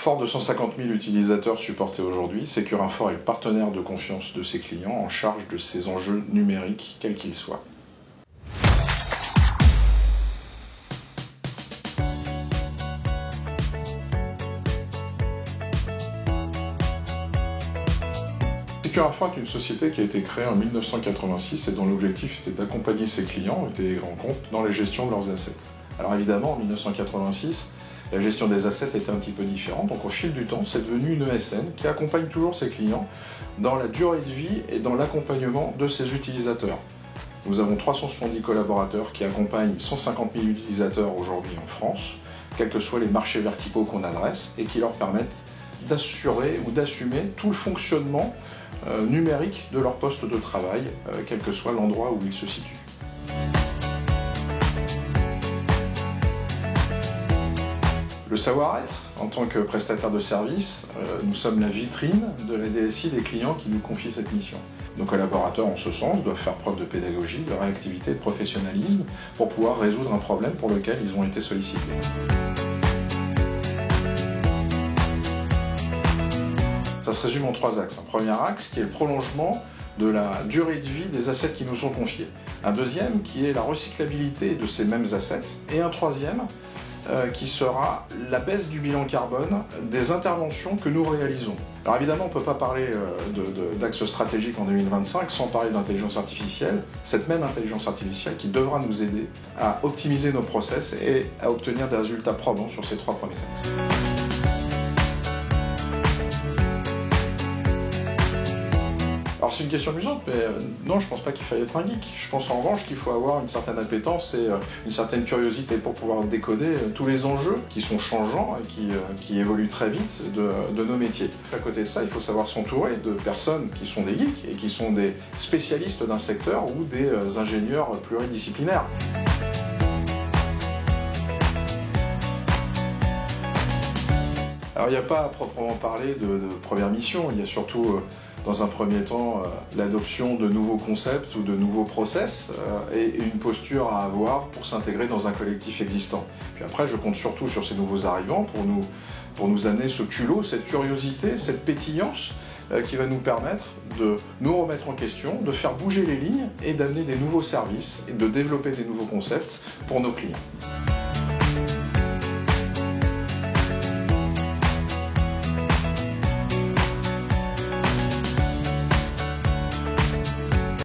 Fort de 150 000 utilisateurs supportés aujourd'hui, Securinfor est le partenaire de confiance de ses clients en charge de ces enjeux numériques, quels qu'ils soient. Securinfor est une société qui a été créée en 1986 et dont l'objectif était d'accompagner ses clients et des grands comptes dans la gestion de leurs assets. Alors évidemment, en 1986, la gestion des assets était un petit peu différente, donc au fil du temps, c'est devenu une ESN qui accompagne toujours ses clients dans la durée de vie et dans l'accompagnement de ses utilisateurs. Nous avons 370 collaborateurs qui accompagnent 150 000 utilisateurs aujourd'hui en France, quels que soient les marchés verticaux qu'on adresse, et qui leur permettent d'assurer ou d'assumer tout le fonctionnement numérique de leur poste de travail, quel que soit l'endroit où ils se situent. Le savoir-être, en tant que prestataire de service, nous sommes la vitrine de la DSI des clients qui nous confient cette mission. Nos collaborateurs, en ce sens, doivent faire preuve de pédagogie, de réactivité et de professionnalisme pour pouvoir résoudre un problème pour lequel ils ont été sollicités. Ça se résume en 3 axes. Un premier axe qui est le prolongement de la durée de vie des assets qui nous sont confiés. Un deuxième qui est la recyclabilité de ces mêmes assets. Et un troisième qui sera la baisse du bilan carbone des interventions que nous réalisons. Alors évidemment, on ne peut pas parler d'axe stratégique en 2025 sans parler d'intelligence artificielle, cette même intelligence artificielle qui devra nous aider à optimiser nos process et à obtenir des résultats probants sur ces 3 premiers axes. Alors c'est une question amusante, mais non, je pense pas qu'il faille être un geek. Je pense en revanche qu'il faut avoir une certaine appétence et une certaine curiosité pour pouvoir décoder tous les enjeux qui sont changeants et qui évoluent très vite de nos métiers. À côté de ça, il faut savoir s'entourer de personnes qui sont des geeks et qui sont des spécialistes d'un secteur ou des ingénieurs pluridisciplinaires. Alors il n'y a pas à proprement parler de première mission, il y a surtout dans un premier temps l'adoption de nouveaux concepts ou de nouveaux process et une posture à avoir pour s'intégrer dans un collectif existant. Puis après, je compte surtout sur ces nouveaux arrivants pour nous amener ce culot, cette curiosité, cette pétillance qui va nous permettre de nous remettre en question, de faire bouger les lignes et d'amener des nouveaux services et de développer des nouveaux concepts pour nos clients.